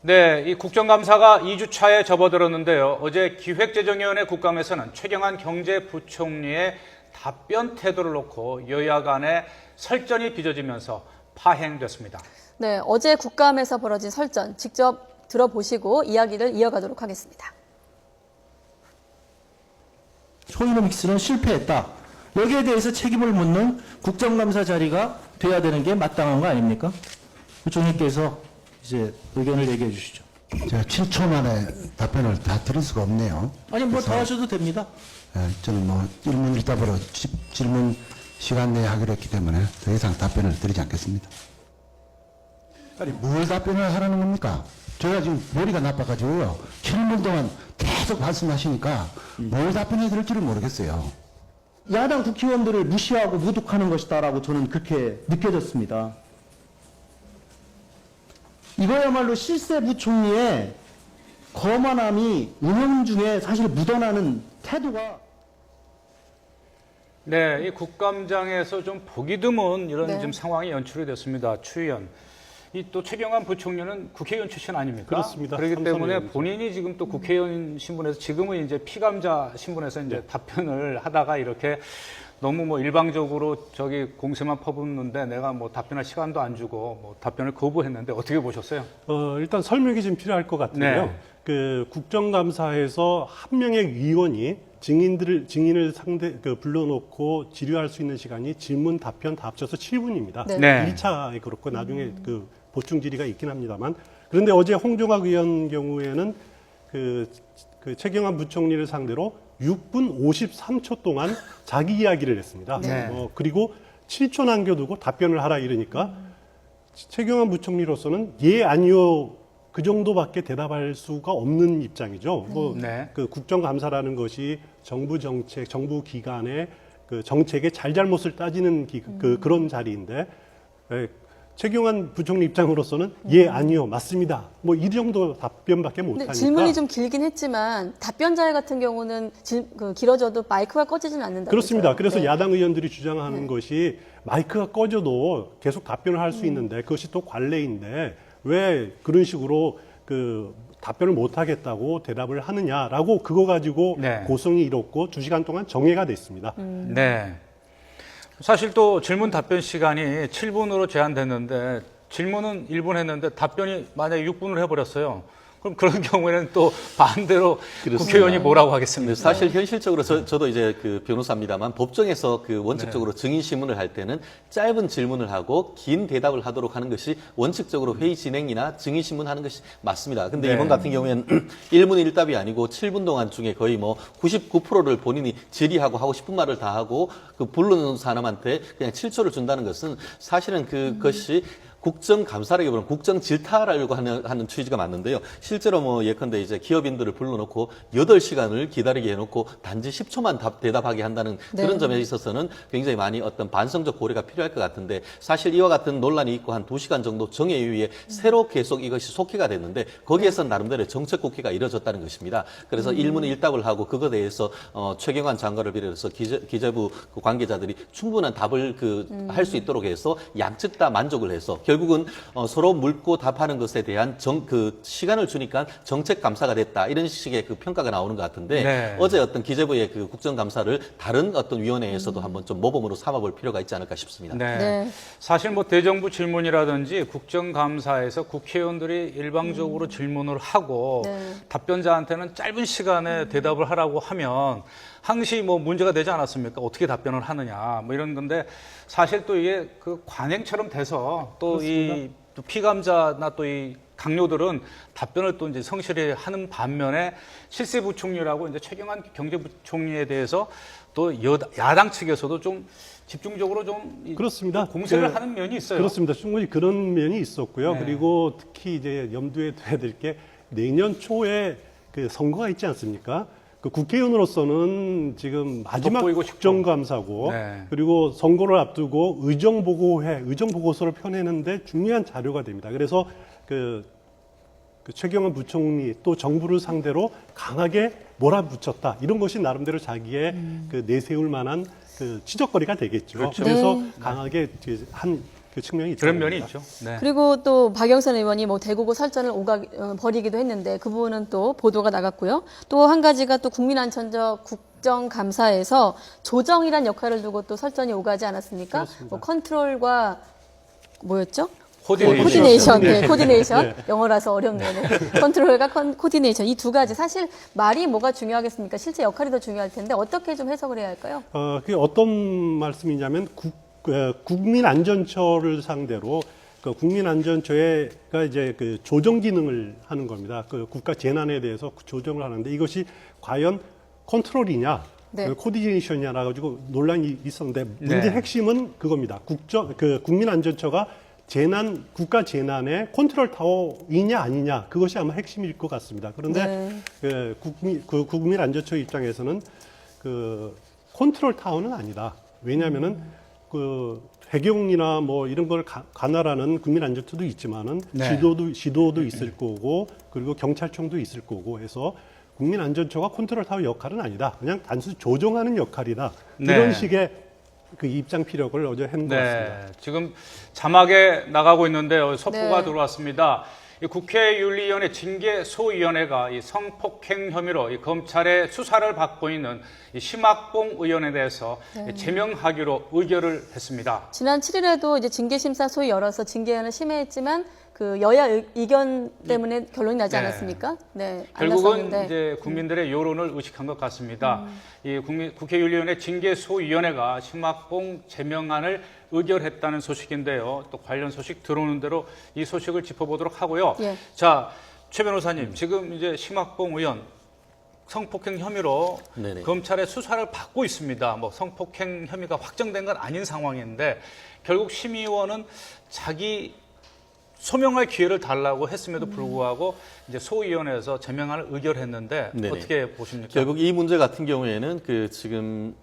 네, 이 국정감사가 2주차에 접어들었는데요. 어제 기획재정위원회 국감에서는 최경환 경제부총리의 답변 태도를 놓고 여야 간의 설전이 빚어지면서 파행됐습니다. 네, 어제 국감에서 벌어진 설전 직접 들어보시고 이야기를 이어가도록 하겠습니다. 소이노믹스는 실패했다. 여기에 대해서 책임을 묻는 국정감사 자리가 돼야 되는 게 마땅한 거 아닙니까? 부총리께서 이제 의견을 얘기해 주시죠. 제가 7초 만에 답변을 다 드릴 수가 없네요. 아니 뭐 더 하셔도 됩니다. 저는 뭐 일문일답으로 질문 시간 내에 하기로 했기 때문에 더 이상 답변을 드리지 않겠습니다. 아니 뭘 답변을 하라는 겁니까? 제가 지금 머리가 나빠가지고요. 7분 동안 계속 말씀하시니까 뭘 답변해 드릴지를 모르겠어요. 야당 국회의원들을 무시하고 모독하는 것이다라고 저는 그렇게 느껴졌습니다. 이거야말로 실세 부총리의 거만함이 운영 중에 사실 묻어나는 태도가. 네, 이 국감장에서 좀 보기 드문 이런 네. 지금 상황이 연출이 됐습니다. 추 의원. 이 또 최경환 부총리는 국회의원 출신 아닙니까? 그렇습니다. 그렇기 때문에 삼선의원이죠. 본인이 지금 또 국회의원 신분에서 지금은 이제 피감자 신분에서 이제 답변을 하다가 이렇게 너무 뭐 일방적으로 저기 공세만 퍼붓는데 내가 뭐 답변할 시간도 안 주고 뭐 답변을 거부했는데 어떻게 보셨어요? 일단 설명이 좀 필요할 것 같은데요. 네. 그 국정감사에서 한 명의 위원이 증인을 불러놓고 질의할 수 있는 시간이 질문, 답변 다 합쳐서 7분입니다. 네. 네. 1차에 그렇고 나중에 그 보충 질의가 있긴 합니다만. 그런데 어제 홍종학 의원 경우에는 그 최경환 부총리를 상대로 6분 53초 동안 자기 이야기를 했습니다. 네. 그리고 7초 남겨두고 답변을 하라 이러니까 최경환 부총리로서는 예, 아니요 그 정도밖에 대답할 수가 없는 입장이죠. 네. 그 국정감사라는 것이 정부 정책, 정부 기관의 그 정책의 잘잘못을 따지는 그런 자리인데 최경환 부총리 입장으로서는 예, 아니요, 맞습니다. 뭐 이 정도 답변밖에 근데 못하니까. 질문이 좀 길긴 했지만 답변자의 같은 경우는 길어져도 마이크가 꺼지진 않는다고요. 그렇습니다. 그래서 네. 야당 의원들이 주장하는 것이 마이크가 꺼져도 계속 답변을 할 수 있는데 그것이 또 관례인데 왜 그런 식으로 그 답변을 못 하겠다고 대답을 하느냐라고 그거 가지고 네. 고성이 일었고 2시간 동안 정회가 됐습니다. 네. 사실 또 질문 답변 시간이 7분으로 제한됐는데 질문은 1분 했는데 답변이 만약에 6분을 해버렸어요. 그럼 그런 경우에는 또 반대로 그렇습니다. 국회의원이 뭐라고 하겠습니까? 사실 현실적으로 저도 이제 그 변호사입니다만 법정에서 그 원칙적으로 증인 신문을 할 때는 짧은 질문을 하고 긴 대답을 하도록 하는 것이 원칙적으로 회의 진행이나 증인 신문하는 것이 맞습니다. 근데 네. 이번 같은 경우에는 1분 1답이 아니고 7분 동안 중에 거의 뭐 99%를 본인이 질의하고 하고 싶은 말을 다 하고 그 불러놓은 사람한테 그냥 7초를 준다는 것은 사실은 그것이 국정감사라기보다는 국정질타하려고 하는 취지가 맞는데요. 실제로 뭐 예컨대 이제 기업인들을 불러놓고 8시간을 기다리게 해놓고 단지 10초만 대답하게 한다는 네. 그런 점에 있어서는 굉장히 많이 어떤 반성적 고려가 필요할 것 같은데 사실 이와 같은 논란이 있고 한 2시간 정도 정회 이후에 새로 계속 이것이 속기가 됐는데 거기에서는 나름대로 정책 국회가 이뤄졌다는 것입니다. 그래서 일문일답을 하고 그것에 대해서 최경환 장관을 비롯해서 기재부 그 관계자들이 충분한 답을 할 수 있도록 해서 양측 다 만족을 해서 결국은 서로 묻고 답하는 것에 대한 시간을 주니까 정책 감사가 됐다 이런 식의 그 평가가 나오는 것 같은데 네. 어제 어떤 기재부의 그 국정감사를 다른 어떤 위원회에서도 한번 좀 모범으로 삼아볼 필요가 있지 않을까 싶습니다. 네. 네. 사실 뭐 대정부 질문이라든지 국정감사에서 국회의원들이 일방적으로 질문을 하고 네. 답변자한테는 짧은 시간에 대답을 하라고 하면 항시 뭐 문제가 되지 않았습니까? 어떻게 답변을 하느냐 뭐 이런 건데 사실 또 이게 그 관행처럼 돼서 또 이 피감자나 또 이 강요들은 답변을 또 이제 성실히 하는 반면에 실세 부총리라고 이제 최경환 경제부총리에 대해서 또 야당 측에서도 좀 집중적으로 좀 그렇습니다. 공세를 하는 면이 있어요. 그렇습니다. 충분히 그런 면이 있었고요. 네. 그리고 특히 이제 염두에 둬야 될 게 내년 초에 그 선거가 있지 않습니까? 그 국회의원으로서는 지금 마지막 돋보이고 싶고. 국정감사고 네. 그리고 선거를 앞두고 의정보고서를 펴내는데 중요한 자료가 됩니다. 그래서 그 최경환 부총리 또 정부를 상대로 강하게 몰아붙였다. 이런 것이 나름대로 자기의 그 내세울 만한 그 지적거리가 되겠죠. 그렇죠. 그래서 네. 강하게 한 그 측면이 있죠. 그런 면이 있죠. 네. 그리고 또 박영선 의원이 뭐 대구고 설전을 벌이기도 했는데 그 부분은 또 보도가 나갔고요. 또 한 가지가 또 국민안전처 국정감사에서 조정이란 역할을 두고 또 설전이 오가지 않았습니까? 그렇습니다. 뭐 컨트롤과 뭐였죠? 코디네이션. 네, 코디네이션. 네. 영어라서 어렵네요. 네. 컨트롤과 코디네이션. 이 두 가지. 사실 말이 뭐가 중요하겠습니까? 실제 역할이 더 중요할 텐데 어떻게 좀 해석을 해야 할까요? 그게 어떤 말씀이냐면 국민안전처를 상대로 그 국민안전처가 이제 그 조정 기능을 하는 겁니다. 그 국가 재난에 대해서 조정을 하는데 이것이 과연 컨트롤이냐, 네. 코디네이션이냐 가지고 논란이 있었는데 문제 네. 핵심은 그겁니다. 국민안전처가 국가 재난의 컨트롤 타워이냐 아니냐 그것이 아마 핵심일 것 같습니다. 그런데 국민안전처 입장에서는 그 컨트롤 타워는 아니다. 왜냐하면은 그 해경이나 뭐 이런 걸 관할하는 국민안전처도 있지만은 네. 지도도 있을 거고 그리고 경찰청도 있을 거고 해서 국민안전처가 컨트롤 타워 역할은 아니다. 그냥 단순히 조정하는 역할이다. 네. 이런 식의 그 입장 피력을 어제 한 것 같습니다. 네, 지금 자막에 나가고 있는데요. 속보가 네. 들어왔습니다. 이 국회윤리위원회 징계소위원회가 이 성폭행 혐의로 이 검찰의 수사를 받고 있는 이 심학봉 의원에 대해서 제명하기로 의결을 했습니다. 지난 7일에도 이제 징계심사 소위 열어서 징계안을 심의했지만 그 여야 의견 때문에 결론이 나지 네. 않았습니까? 네, 안 결국은 났었는데. 이제 국민들의 여론을 의식한 것 같습니다. 이 국회윤리위원회 징계소위원회가 심학봉 제명안을 의결했다는 소식인데요. 또 관련 소식 들어오는 대로 이 소식을 짚어보도록 하고요. 예. 자, 최 변호사님, 지금 이제 심학봉 의원 성폭행 혐의로 네네. 검찰의 수사를 받고 있습니다. 뭐 성폭행 혐의가 확정된 건 아닌 상황인데 결국 심의위원은 자기 소명할 기회를 달라고 했음에도 불구하고 이제 소위원회에서 제명안을 의결했는데 네네. 어떻게 보십니까? 결국 이 문제 같은 경우에는 그 지금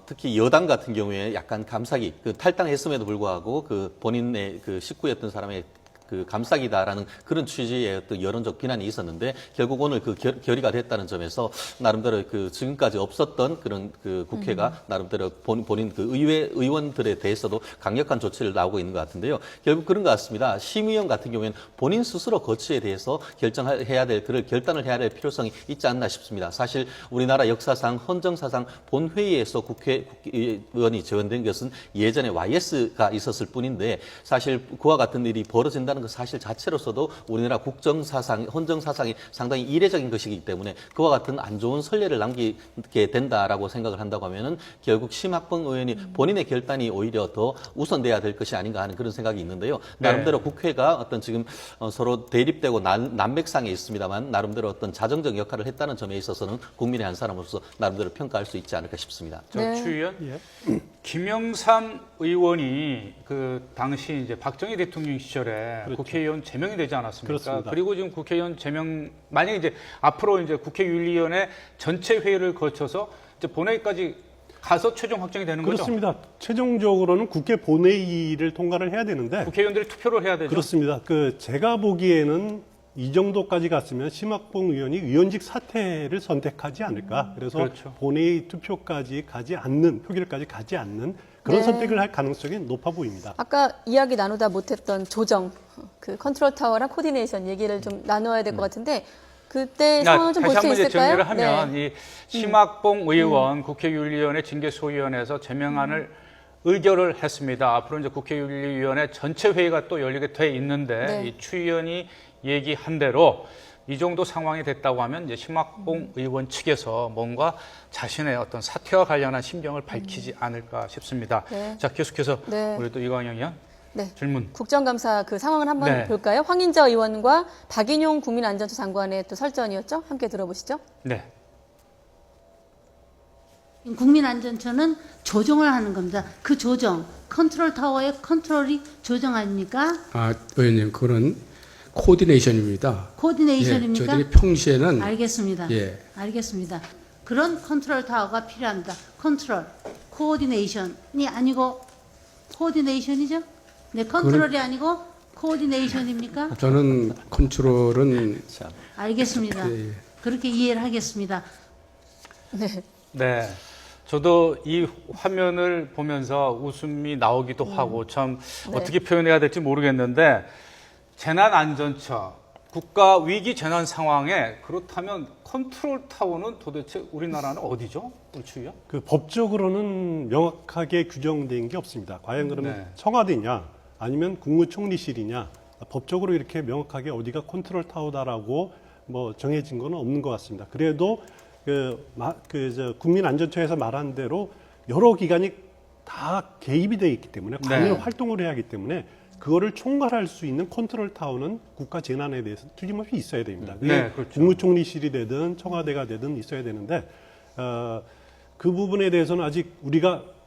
특히 여당 같은 경우에 약간 감사기 탈당했음에도 불구하고 그 본인의 그 식구였던 사람의 그 감싸기다라는 그런 취지의 어떤 여론적 비난이 있었는데 결국 오늘 그 결의가 됐다는 점에서 나름대로 그 지금까지 없었던 그런 그 국회가 나름대로 본인 그 의원들에 대해서도 강력한 조치를 나오고 있는 것 같은데요. 결국 그런 것 같습니다. 심의원 같은 경우에는 본인 스스로 거취에 대해서 결단을 해야 될 필요성이 있지 않나 싶습니다. 사실 우리나라 역사상 헌정사상 본회의에서 국회의원이 지원된 것은 예전에 YS가 있었을 뿐인데 사실 그와 같은 일이 벌어진다는 그 사실 자체로서도 우리나라 국정사상, 헌정사상이 상당히 이례적인 것이기 때문에 그와 같은 안 좋은 선례를 남기게 된다라고 생각을 한다고 하면은 결국 심학봉 의원이 본인의 결단이 오히려 더 우선돼야 될 것이 아닌가 하는 그런 생각이 있는데요. 나름대로 국회가 어떤 지금 서로 대립되고 난맥상에 있습니다만 나름대로 어떤 자정적 역할을 했다는 점에 있어서는 국민의 한 사람으로서 나름대로 평가할 수 있지 않을까 싶습니다. 네. 추 의원, 예. 김영삼 의원이 그 당시 이제 박정희 대통령 시절에 그렇죠. 국회의원 제명이 되지 않았습니까? 그렇습니다. 그리고 지금 국회의원 제명 만약 이제 앞으로 이제 국회윤리위원회 전체 회의를 거쳐서 이제 본회의까지 가서 최종 확정이 되는 거죠. 그렇습니다. 최종적으로는 국회 본회의를 통과를 해야 되는데 국회의원들이 투표를 해야 되죠. 그렇습니다. 제가 보기에는 이 정도까지 갔으면 심학봉 의원이 의원직 사퇴를 선택하지 않을까. 그래서 그렇죠. 본회의 투표까지 가지 않는, 표결까지 가지 않는 그런 네. 선택을 할 가능성이 높아 보입니다. 아까 이야기 나누다 못했던 조정, 그 컨트롤 타워랑 코디네이션 얘기를 좀 나눠야 될 것 같은데 그때 상황을 좀 볼 다시 수 한번 이제 있을까요? 정리를 하면 이 심학봉 의원 국회윤리위원회 징계소위원회에서 제명안을 의결을 했습니다. 앞으로 이제 국회윤리위원회 전체 회의가 또 열리게 돼 있는데 네. 이 추 의원이 얘기한 대로 이 정도 상황이 됐다고 하면 이제 심학봉 의원 측에서 뭔가 자신의 어떤 사퇴와 관련한 심경을 밝히지 않을까 싶습니다. 네. 자, 계속해서 네. 우리 또 이광영 의원 네. 질문. 국정감사 그 상황을 한번 네. 볼까요? 황인저 의원과 박인용 국민안전처 장관의 또 설전이었죠? 함께 들어보시죠. 네. 국민안전처는 조정을 하는 겁니다. 그 조정, 컨트롤 타워의 컨트롤이 조정 아닙니까? 의원님, 그거는 코디네이션입니다. 코디네이션입니까? 예, 저희들이 평시에는 알겠습니다. 예. 알겠습니다. 그런 컨트롤 타워가 필요합니다. 컨트롤, 코디네이션이 아니고 코디네이션이죠? 네, 컨트롤이 아니고 코디네이션입니까? 저는 컨트롤은 알겠습니다. 예. 그렇게 이해를 하겠습니다. 네. 네. 저도 이 화면을 보면서 웃음이 나오기도 하고 참 네. 어떻게 표현해야 될지 모르겠는데 재난안전처, 국가 위기 재난 상황에 그렇다면 컨트롤 타워는 도대체 우리나라는 어디죠? 울추위요? 그 법적으로는 명확하게 규정된 게 없습니다. 과연 그러면 네. 청와대냐 아니면 국무총리실이냐 법적으로 이렇게 명확하게 어디가 컨트롤 타워다라고 뭐 정해진 건 없는 것 같습니다. 그래도 국민안전처에서 말한 대로 여러 기관이 다 개입이 되어 있기 때문에 관련 네. 활동을 해야 하기 때문에 그거를 총괄할 수 있는 컨트롤 타워는 국가 재난에 대해서 틀림없이 있어야 됩니다. 그게 네, 그렇죠. 국무총리실이 되든 청와대가 되든 있어야 되는데 그 부분에 대해서는 아직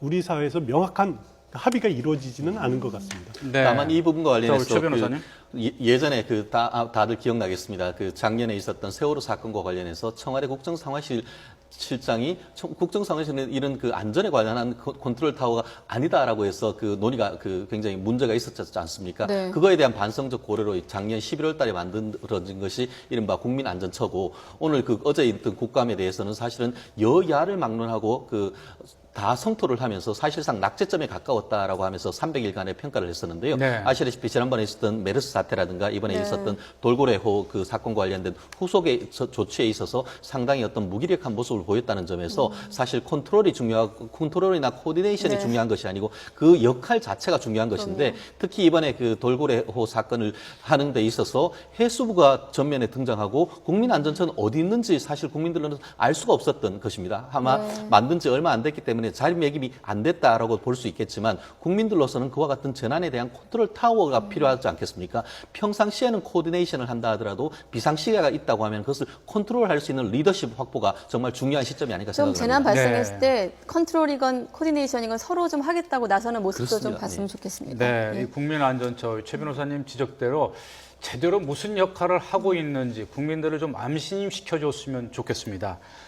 우리 사회에서 명확한 합의가 이루어지지는 않은 것 같습니다. 네. 다만 이 부분과 자, 관련해서 우리 최 변호사님. 예전에 다들 기억나겠습니다. 그 작년에 있었던 세월호 사건과 관련해서 청와대 국정상황실 실장이 국정상황실은 이런 그 안전에 관련한 컨트롤 타워가 아니다라고 해서 그 논의가 굉장히 문제가 있었지 않습니까? 네. 그거에 대한 반성적 고려로 작년 11월 달에 만들어진 것이 이른바 국민안전처고 오늘 어제 있던 국감에 대해서는 사실은 여야를 막론하고 다 성토를 하면서 사실상 낙제점에 가까웠다라고 하면서 300일간의 평가를 했었는데요. 네. 아시다시피 지난번에 있었던 메르스 사태라든가 이번에 네. 있었던 돌고래호 그 사건과 관련된 후속의 조치에 있어서 상당히 어떤 무기력한 모습을 보였다는 점에서 사실 컨트롤이나 코디네이션이 네. 중요한 것이 아니고 그 역할 자체가 중요한 것인데 특히 이번에 그 돌고래호 사건을 하는 데 있어서 해수부가 전면에 등장하고 국민안전처는 어디 있는지 사실 국민들은 알 수가 없었던 것입니다. 아마 네. 만든 지 얼마 안 됐기 때문에 자리매김이 안 됐다라고 볼 수 있겠지만 국민들로서는 그와 같은 재난에 대한 컨트롤 타워가 필요하지 않겠습니까? 평상시에는 코디네이션을 한다 하더라도 비상시에가 있다고 하면 그것을 컨트롤할 수 있는 리더십 확보가 정말 중요한 시점이 아닌가 좀 생각합니다. 재난 발생했을 네. 때 컨트롤이건 코디네이션이건 서로 좀 하겠다고 나서는 모습도 좀 그렇습니다. 봤으면 네. 좋겠습니다. 네, 예. 이 국민안전처 최 변호사님 지적대로 제대로 무슨 역할을 하고 있는지 국민들을 좀 암신시켜 줬으면 좋겠습니다.